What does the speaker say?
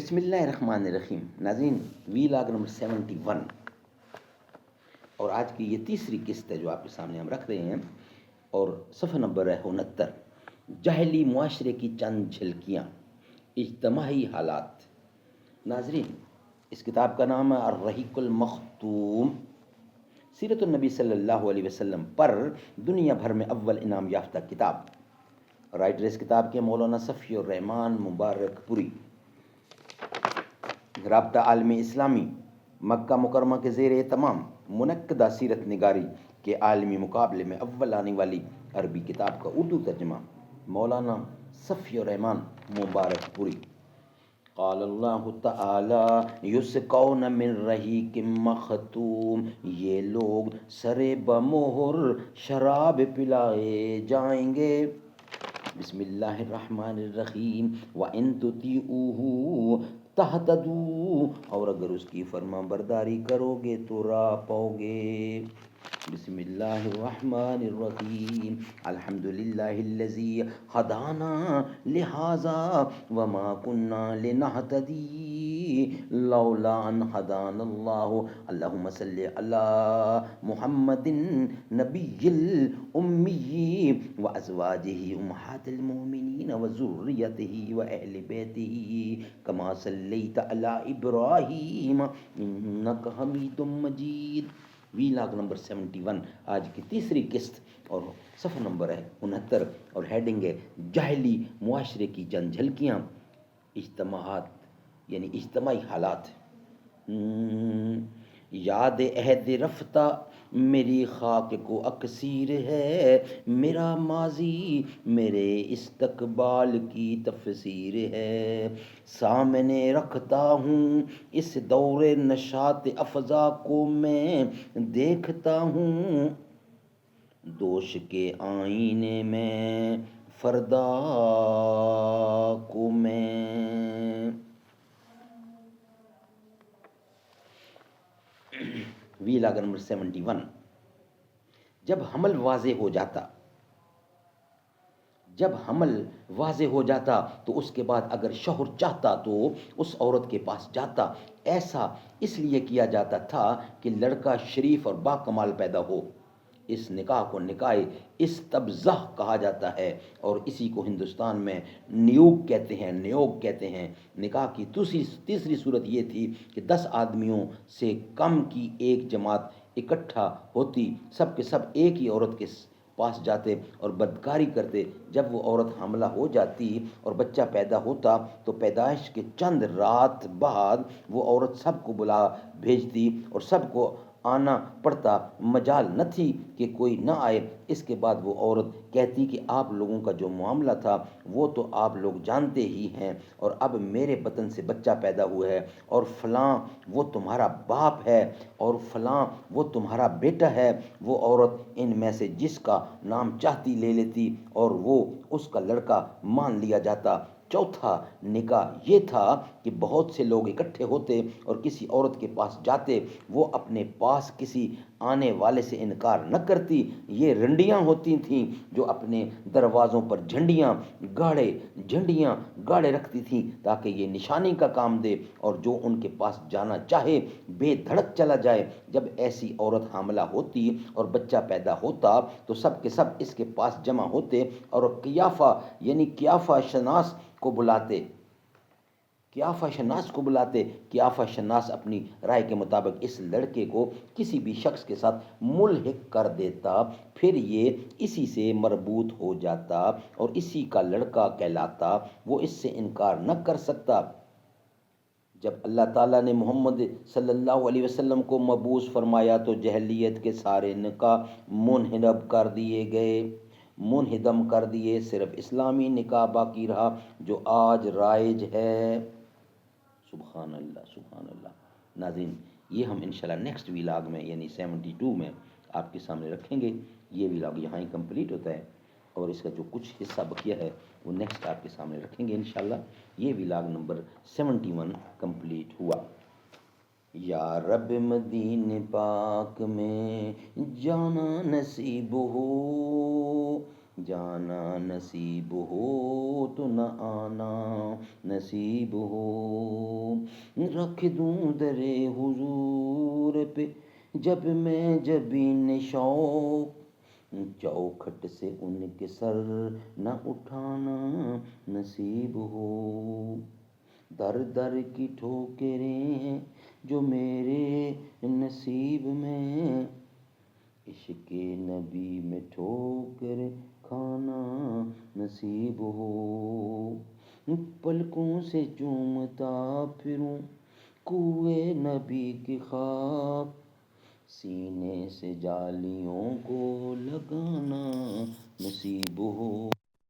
بسم اللہ الرحمن الرحیم. ناظرین، ویلاگ نمبر 71 اور آج کی یہ تیسری قسط ہے جو آپ کے سامنے ہم رکھ رہے ہیں، اور صفحہ نمبر ہے 69. جاہلی معاشرے کی چند جھلکیاں، اجتماعی حالات. ناظرین، اس کتاب کا نام ہے الرحیق المختوم، سیرت النبی صلی اللہ علیہ وسلم پر دنیا بھر میں اول انعام یافتہ کتاب. رائٹر اس کتاب کے مولانا صفی الرحمان مبارک پوری. رابطہ عالمی اسلامی مکہ مکرمہ کے زیر اہتمام منعقدہ سیرت نگاری کے عالمی مقابلے میں اول آنے والی عربی کتاب کا اردو ترجمہ مولانا صفی الرحمان مبارک پوری. قال اللہ تعالی یسقون من رحیق مختوم، یہ لوگ سرے بمہر شراب پلائے جائیں گے. بسم اللہ الرحمن الرحیم. وَإِن تُطِیعُوهُ تَہْتَدُوا، اور اگر اس کی فرما برداری کرو گے تو راہ پاؤ گے. بسم اللہ الرحمن الرحیم. الحمدللہ الذی ہدانا لہذا وما کنا لنہتدی لولا ان ہدانا اللہ. اللہم صلی علی محمد نبی الامی وازواجہ امہات المؤمنین وذریتہ واہل بیتہ کما صلیت علی ابراہیم انک حمید مجید. ویلاگ نمبر 71 آج کی تیسری قسط اور صفحہ نمبر ہے 69 اور ہیڈنگ ہے جاہلی معاشرے کی چند جھلکیاں، اجتماعات یعنی اجتماعی حالات. یاد عہد رفتہ میری خاک کو اکسیر ہے، میرا ماضی میرے استقبال کی تفسیر ہے. سامنے رکھتا ہوں اس دور نشاط افزا کو میں، دیکھتا ہوں دوش کے آئینے میں فردا کو میں. Vlog number 71. جب حمل واضح ہو جاتا تو اس کے بعد اگر شوہر چاہتا تو اس عورت کے پاس جاتا. ایسا اس لیے کیا جاتا تھا کہ لڑکا شریف اور باکمال پیدا ہو. اس نکاح کو نکاح استبضاء کہا جاتا ہے اور اسی کو ہندوستان میں نیوگ کہتے ہیں. نکاح کی تیسری صورت یہ تھی کہ 10 آدمیوں سے کم کی ایک جماعت اکٹھا ہوتی، سب کے سب ایک ہی عورت کے پاس جاتے اور بدکاری کرتے. جب وہ عورت حاملہ ہو جاتی اور بچہ پیدا ہوتا تو پیدائش کے چند رات بعد وہ عورت سب کو بلا بھیجتی اور سب کو آنا پڑتا. مجال نہ تھی کہ کوئی نہ آئے. اس کے بعد وہ عورت کہتی کہ آپ لوگوں کا جو معاملہ تھا وہ تو آپ لوگ جانتے ہی ہیں، اور اب میرے بطن سے بچہ پیدا ہوا ہے اور فلاں وہ تمہارا باپ ہے اور فلاں وہ تمہارا بیٹا ہے. وہ عورت ان میں سے جس کا نام چاہتی لے لیتی اور وہ اس کا لڑکا مان لیا جاتا. چوتھا نکاح یہ تھا کہ بہت سے لوگ اکٹھے ہوتے اور کسی عورت کے پاس جاتے. وہ اپنے پاس کسی آنے والے سے انکار نہ کرتی. یہ رنڈیاں ہوتی تھیں جو اپنے دروازوں پر جھنڈیاں گاڑے رکھتی تھیں تاکہ یہ نشانی کا کام دے اور جو ان کے پاس جانا چاہے بے دھڑک چلا جائے. جب ایسی عورت حاملہ ہوتی اور بچہ پیدا ہوتا تو سب کے سب اس کے پاس جمع ہوتے اور قیافہ یعنی قیافہ شناس کو بلاتے. قیافہ شناس اپنی رائے کے مطابق اس لڑکے کو کسی بھی شخص کے ساتھ ملحق کر دیتا، پھر یہ اسی سے مربوط ہو جاتا اور اسی کا لڑکا کہلاتا. وہ اس سے انکار نہ کر سکتا. جب اللہ تعالیٰ نے محمد صلی اللہ علیہ وسلم کو مبعوث فرمایا تو جاہلیت کے سارے نکاح منہدم کر دیے. صرف اسلامی نکاح باقی رہا جو آج رائج ہے. سبحان اللہ. ناظرین، یہ ہم انشاءاللہ نیکسٹ ویلاگ میں یعنی 72 میں آپ کے سامنے رکھیں گے. یہ ویلاگ یہاں ہی کمپلیٹ ہوتا ہے اور اس کا جو کچھ حصہ بقیہ ہے وہ نیکسٹ آپ کے سامنے رکھیں گے انشاءاللہ. یہ ویلاگ نمبر 71 کمپلیٹ ہوا. یا رب مدینے پاک میں جانا نصیب ہو تو نہ آنا نصیب ہو. رکھ دوں درِ حضور پہ جب میں جبین شوق، چوکھٹ سے ان کے سر نہ اٹھانا نصیب ہو۔ در در کی ٹھوکریں ہیں جو میرے نصیب میں، عشق نبی میں ٹھوکر کھانا نصیب ہو۔ پلکوں سے چومتا پھروں کوئے نبی کی خاک، سینے سے جالیوں کو لگانا نصیب ہو۔